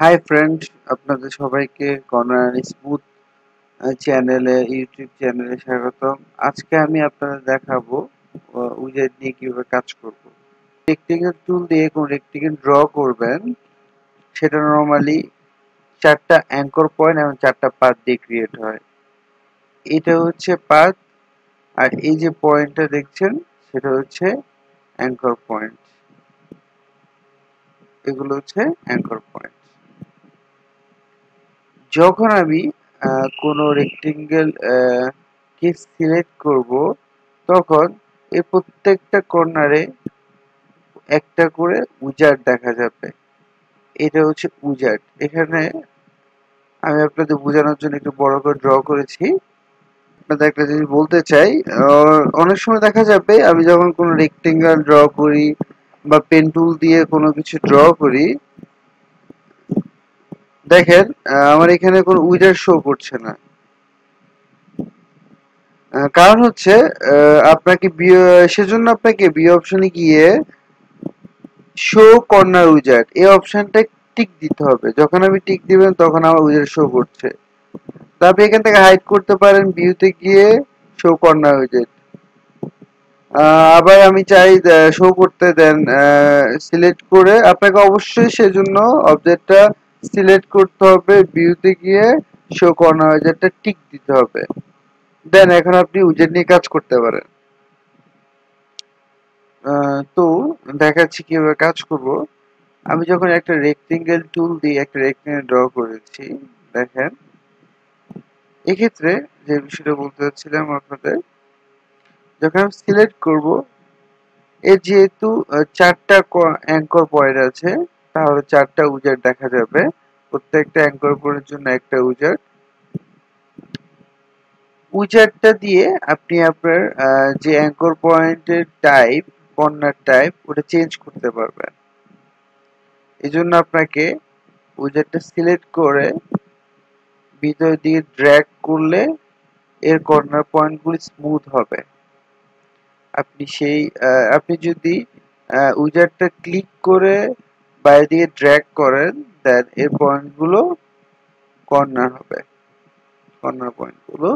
Hi friend, আপনাদের সবাইকে corner smooth চ্যানেলে ইউটিউব চ্যানেলে স্বাগতম। আজকে আমি আপনাদের দেখাবো উইজার্ড নিয়ে কিভাবে কাজ করব। রেক্টেঙ্গেল টুল দিয়ে কোন রেক্টেঙ্গেল ড্র করবেন, সেটা নরমালি 4টা অ্যাঙ্কর পয়েন্ট এবং 4টা পাথ দিয়ে ক্রিয়েট হয়। এটা হচ্ছে পাথ, আর এই যে পয়েন্টটা দেখছেন সেটা হচ্ছে অ্যাঙ্কর পয়েন্ট। এগুলো হচ্ছে অ্যাঙ্কর পয়েন্ট। যখন আমি কোনো রেক্টেঙ্গেল কে সিলেক্ট করব, তখন এই প্রত্যেকটা কর্নারে একটা করে উইজার্ড দেখা যাবে। এটা হচ্ছে উইজার্ড। এখানে আমি আপনাদের বোঝানোর জন্য একটু বড় করে ড্র করেছি। আপনাদের একটা জিনিস বলতে চাই, অনেক সময় দেখা যাবে আমি যখন কোনো রেক্টেঙ্গেল ড্র করি বা পেন টুল দিয়ে কোনো কিছু ড্র করি, দেখেন আমার এখানে কোনো উইজার্ড শো করছে না। কারণ হচ্ছে আপনাকে সেজন্য আপনাকে বি অপশনে গিয়ে শো কর্নার উইজার্ড এই অপশনটা টিক দিতে হবে। যখন আমি টিক দিবেন তখন আমার উইজার্ড শো করছে। তো আপনি এখান থেকে হাইড করতে পারেন ভিউতে গিয়ে শো কর্নার উইজার্ড। আবার আমি চাই শো করতে দেন, সিলেক্ট করে আপনাকে অবশ্যই সেজন্য অবজেক্টটা সিলেক্ট করতে হবে, ভিউতে গিয়ে শো কর্নার উইজার্ডটা টিক দিতে হবে। দেন এখন আপনি উইজার্ড নিয়ে কাজ করতে পারেন। তো দেখাচ্ছি কিভাবে কাজ করব। আমি যখন একটা রেক্টেঙ্গেল টুল দিয়ে একটা রেক্টেঙ্গেল ড্র করেছি, দেখেন এক্ষেত্রে যে বিষয়টা বলতে চাচ্ছিলাম আপনাদের, যখন আমি সিলেক্ট করব, এর যেহেতু 4টা অ্যাঙ্কর পয়েন্ট আছে, তাহলে 4টা উইজার্ড দেখা যাবে। প্রত্যেকটা অ্যাঙ্কর পয়েন্টের জন্য একটা উইজার্ড। উইজার্ডটা দিয়ে আপনি আপনার যে অ্যাঙ্কর পয়েন্টের টাইপ, কর্নার টাইপ, ওটা চেঞ্জ করতে পারবেন। এই জন্য আপনাকে উইজার্ডটা সিলেক্ট করে ভিতর দিকে ড্র্যাগ করলে এর কর্নার পয়েন্টগুলি স্মুথ হবে। আপনি যদি উইজার্ডটা ক্লিক করে বাইরে দিকে ড্র্যাগ করেন, দেন এর পয়েন্টগুলো কর্নার হবে, কর্নার পয়েন্টগুলো।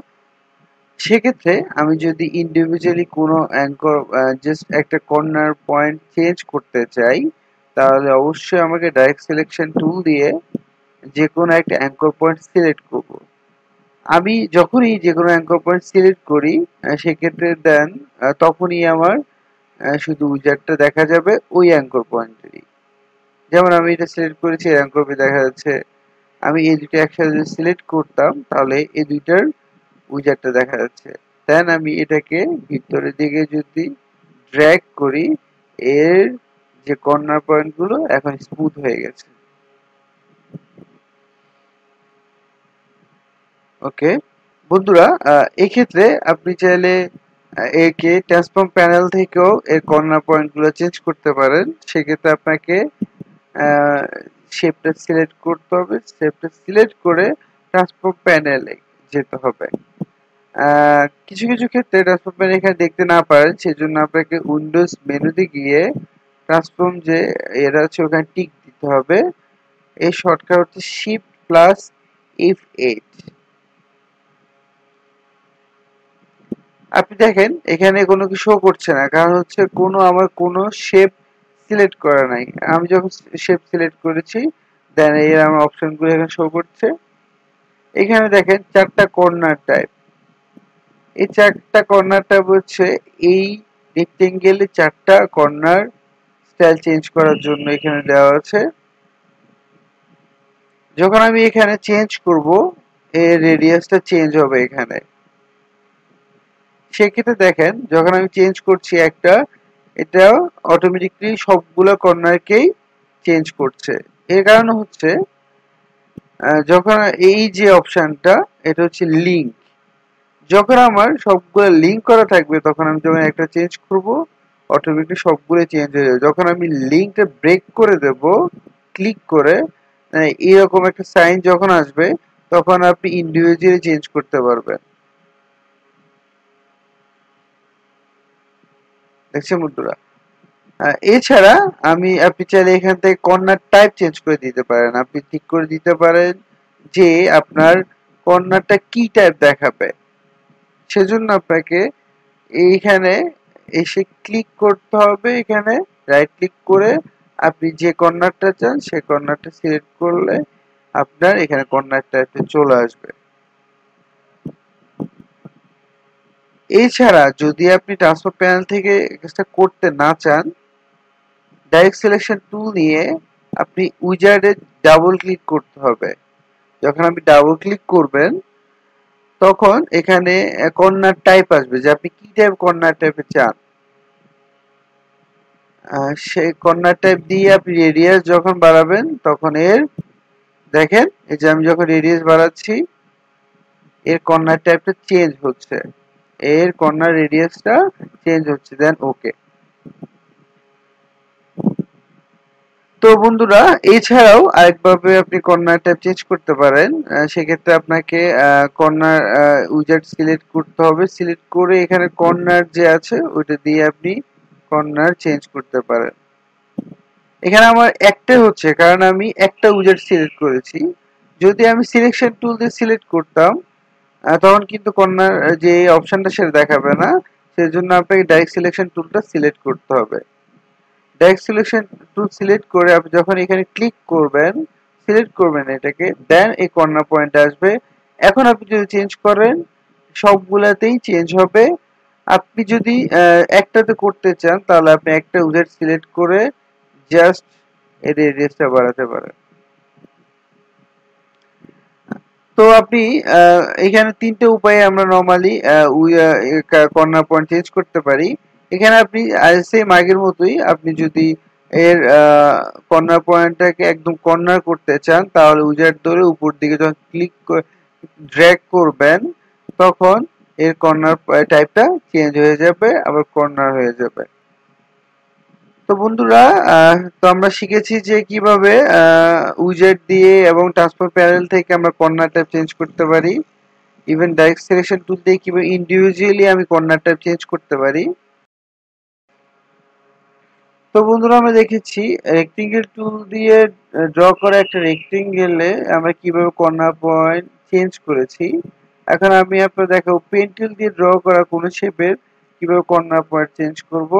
সেক্ষেত্রে আমি যদি ইন্ডিভিজুয়ালি কোনো অ্যাঙ্কর জাস্ট একটা কর্নার পয়েন্ট চেঞ্জ করতে চাই, তাহলে অবশ্যই আমাকে ডাইরেক্ট সিলেকশন টুল দিয়ে যে কোনো একটা অ্যাঙ্কর পয়েন্ট সিলেক্ট করব। আমি যখনই যে কোনো অ্যাঙ্কর পয়েন্ট সিলেক্ট করি, সেক্ষেত্রে দেন তখনই আমার শুধু উইজার্ডটা দেখা যাবে ওই অ্যাঙ্কর পয়েন্টেরই। যেমন আমি এটা সিলেক্ট করেছি, এই অ্যাঙ্কর পয়েন্ট দেখা যাচ্ছে। আমি এই দুটো একসাথে যদি সিলেক্ট করতাম, তাহলে এই দুইটার উইজার্ডটা দেখা যাচ্ছে। দেন আমি এটাকে ভিতরের দিকে যদি ড্র্যাগ করি, এর যে কর্নার পয়েন্টগুলো এখন স্মুথ হয়ে গেছে। ওকে বন্ধুরা, এক্ষেত্রে আপনি চাইলে একে ট্রান্সফর্ম প্যানেল থেকেও এর কর্নার পয়েন্টগুলো চেঞ্জ করতে পারেন। সেক্ষেত্রে আপনাকে শেপটা সিলেক্ট করতে হবে, শেপটা সিলেক্ট করে ট্রান্সফর্ম প্যানেলে যেতে হবে। কিছু কিছু ক্ষেত্রে ট্রান্সফর্ম প্যানেল এখানে দেখতে না পারেন, সেজন্য আপনাকে উইন্ডোজ মেনুতে গিয়ে ট্রান্সফর্ম যে এটা আছে ওখানে টিক দিতে হবে। এই শর্টকাট হচ্ছে শিফট প্লাস F8। আপনি দেখেন এখানে কোনো কিছু শো করছে না, কারণ হচ্ছে আমার কোনো শেপ সিলেক্ট করা নাই। আমি যখন শেপ সিলেক্ট করেছি, দেন এর আমার অপশনগুলো এখানে শো করছে। এখানে দেখেন 4টা কর্নার টাইপ। এই 4টা কর্নার টাইপ হচ্ছে এই রেক্টেঙ্গেলে 4টা কর্নার স্টাইল চেঞ্জ করার জন্য এখানে দেওয়া আছে। যখন আমি এখানে চেঞ্জ করব, এর রেডিয়াসটা চেঞ্জ হবে এখানে। সেক্ষেত্রে দেখেন যখন আমি চেঞ্জ করছি একটা, এটা অটোমেটিকলি সবগুলো কর্নারকেই চেঞ্জ করছে। এর কারণ হচ্ছে যখন এই যে অপশনটা, এটা হচ্ছে লিঙ্ক। যখন আমার সবগুলো লিঙ্ক করা থাকবে, তখন আমি যখন একটা চেঞ্জ করব, অটোমেটিক সবগুলো চেঞ্জ হয়ে যাবে। যখন আমি লিঙ্কটা ব্রেক করে দেব ক্লিক করে, এরকম একটা সাইন যখন আসবে, তখন আপনি ইন্ডিভিজুয়ালি চেঞ্জ করতে পারবেন। দেখছেন বন্ধুরা? এছাড়া আপনি চাইলে এখান থেকে কর্নার টাইপ চেঞ্জ করে দিতে পারেন। আপনি ঠিক করে দিতে পারেন যে আপনার কর্নারটা কি টাইপ দেখাবে। সেজন্য আপনাকে এইখানে এসে ক্লিক করতে হবে। এখানে রাইট ক্লিক করে আপনি যে কর্নারটা চান সেই কর্নারটা সিলেক্ট করলে আপনার এখানে কর্নার টাইপটা চলে আসবে। এছাড়া যদি আপনি ট্রান্সফার প্যানেল থেকে কাজটা করতে না চান, ডাইরেক্ট সিলেকশন টুল নিয়ে আপনি উইজার্ডে ডাবল ক্লিক করতে হবে। যখন আপনি ডাবল ক্লিক করবেন তখন এখানে কর্নার টাইপ আসবে যে আপনি কি টাইপ কর্নার টাইপে চান। সেই কর্নার টাইপ দিয়ে আপনি রেডিয়াস যখন বাড়াবেন তখন দেখেন এই যে আমি যখন রেডিয়াস বাড়াচ্ছি এর কর্নার টাইপটা চেঞ্জ হচ্ছে, এর কর্নার রেডিয়াসটা চেঞ্জ হচ্ছে। দেন ওকে। তো বন্ধুরা এছাড়াও আরেকভাবে আপনি কর্নার টাইপ চেঞ্জ করতে পারেন। সেক্ষেত্রে আপনাকে কর্নার উইজার্ড সিলেক্ট করতে হবে। সিলেক্ট করে এখানে কর্নার যে আছে ওইটা দিয়ে আপনি কর্নার চেঞ্জ করতে পারেন। এখানে আমার একটাই হচ্ছে কারণ আমি একটা উইজার্ড সিলেক্ট করেছি। যদি আমি সিলেকশন টুল দিয়ে সিলেক্ট করতাম তখন কিন্তু কর্নার যে অপশনটা সেটা দেখাবে না। সেজন্য আপনাকে ডাইরেক্ট সিলেকশন টুলটা সিলেক্ট করতে হবে। ডাইরেক্ট সিলেকশন টুল সিলেক্ট করে আপনি যখন এখানে ক্লিক করবেন, সিলেক্ট করবেন এটাকে, দেন এই কর্নার পয়েন্ট আসবে। এখন আপনি যদি চেঞ্জ করেন সবগুলাতেই চেঞ্জ হবে। আপনি যদি একটাতে করতে চান তাহলে আপনি একটা উইজার্ড সিলেক্ট করে জাস্ট এর রেডিয়াসটা বাড়াতে পারেন। তো আপনি এখানে তিনটে উপায়ে আমরা নরমালি কর্নার পয়েন্ট চেঞ্জ করতে পারি। এখানে আপনি সেম আগের মতোই আপনি যদি এর কর্নার পয়েন্টটাকে একদম কর্নার করতে চান তাহলে উইজার্ড ধরে উপর দিকে যখন ড্র্যাগ করবেন তখন এর কর্নার টাইপটা চেঞ্জ হয়ে যাবে, আবার কর্নার হয়ে যাবে। তো বন্ধুরা তো আমরা শিখেছি যে কিভাবে উইজেট দিয়ে এবং ট্রান্সফার প্যানেল থেকে আমরা কর্নার টাইপ চেঞ্জ করতে পারি। ইভেন ডাইরেক্ট সিলেকশন টুল দিয়ে কিভাবে ইন্ডিভিজুয়ালি আমি কর্নার টাইপ চেঞ্জ করতে পারি। তো বন্ধুরা আমরা দেখেছি রেক্টেঙ্গেল টুল দিয়ে ড্র করা একটা রেক্টেঙ্গেলে আমরা কিভাবে কর্নার পয়েন্ট চেঞ্জ করেছি। এখন আমি আপনাদের দেখাবো পেন টুল দিয়ে ড্র করা কোনো শেপের কিভাবে কর্নার পয়েন্ট চেঞ্জ করব।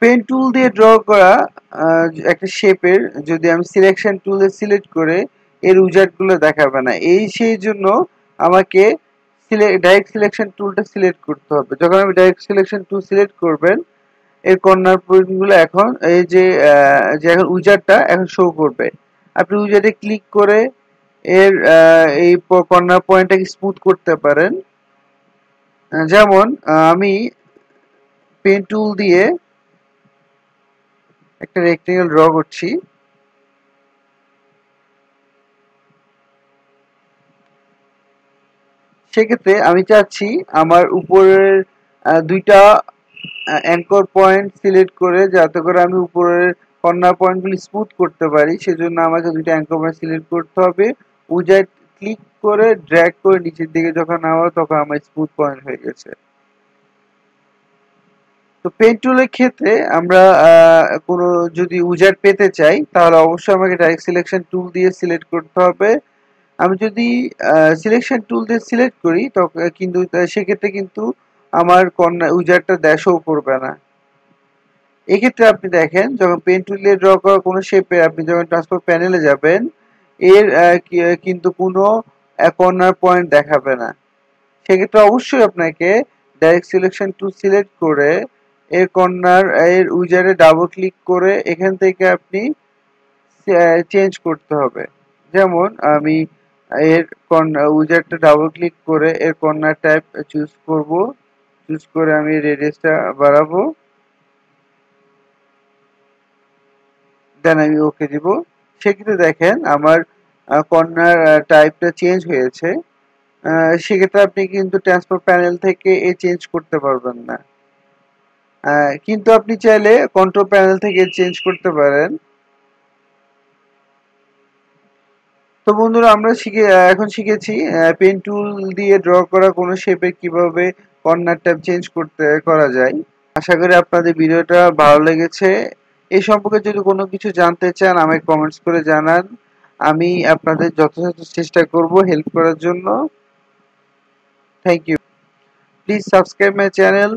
পেন টুল দিয়ে ড্র করা একটা শেপের যদি আমি সিলেকশন টুলে সিলেক্ট করে এর উইজার্ড গুলো দেখাবে না। সেই জন্য আমাকে ডাইরেক্ট সিলেকশন টুলটা সিলেক্ট করতে হবে। যখন আমি ডাইরেক্ট সিলেকশন টুল সিলেক্ট করবেন এর কর্নার পয়েন্ট গুলো এখন এই যে এখন উইজার্ডটা এখন শো করবে। আপনি উইজার্ডে ক্লিক করে এর এই কর্নার পয়েন্টটাকে স্মুথ করতে পারেন। যেমন আমি পেন টুল দিয়ে একটা রেক্টেঙ্গেল ড্র করছি। সেক্ষেত্রে আমি চাচ্ছি আমার উপরের দুইটা অ্যাঙ্কর পয়েন্ট সিলেক্ট করে যাতে করে আমি উপরের কর্নার পয়েন্টগুলি স্মুথ করতে পারি। সেজন্য আমাকে দুইটা অ্যাঙ্কর পয়েন্ট সিলেক্ট করতে হবে। উইজার্ড ক্লিক করে ড্র্যাগ করে নিচের দিকে যখন নামাবো তখন আমার স্মুথ পয়েন্ট হয়ে গেছে। তো পেন টুলের ক্ষেত্রে আমরা কোনো যদি উইজার্ড পেতে চাই তাহলে অবশ্যই আমাকে ডাইরেক্ট সিলেকশন টুল দিয়ে সিলেক্ট করতে হবে। আমি যদি সিলেকশন টুল দিয়ে সিলেক্ট করি তখন কিন্তু সেক্ষেত্রে কিন্তু আমার উইজার্ডটা শো করবে না। এক্ষেত্রে আপনি দেখেন যখন পেন টুল দিয়ে ড্র করা কোনো শেপে আপনি যখন ট্রান্সফার প্যানেলে যাবেন এর কিন্তু কোনো কর্নার পয়েন্ট দেখাবে না। সেক্ষেত্রে অবশ্যই আপনাকে ডাইরেক্ট সিলেকশন টুল সিলেক্ট করে এর কর্নার এর উইজারে ডাবল ক্লিক করে এখান থেকে আপনি চেঞ্জ করতে হবে। যেমন আমি এর উইজারটা ডাবল ক্লিক করে এর কর্নার টাইপ চুজ করব। চুজ করে আমি রেডিয়াসটা বাড়াবো, দেন আমি ওকে দিব। সেক্ষেত্রে দেখেন আমার কর্নার টাইপটা চেঞ্জ হয়েছে। সেক্ষেত্রে আপনি কিন্তু ট্রান্সফার প্যানেল থেকে চেঞ্জ করতে পারবেন না, কিন্তু আপনি চাইলে কন্ট্রোল প্যানেল থেকে চেঞ্জ করতে পারেন। তো বন্ধুরা আমরা এখন শিখেছি পেন টুল দিয়ে ড্র করা কোনো শেপের কিভাবে কর্নার ট্যাব চেঞ্জ করা যায়। আশা করি আপনাদের ভিডিওটা ভালো লেগেছে। এই সম্পর্কে যদি কোনো কিছু জানতে চান আমাকে কমেন্টস করে জানান। আমি আপনাদের যথাযথ চেষ্টা করব হেল্প করার জন্য। Thank you. Please subscribe my channel.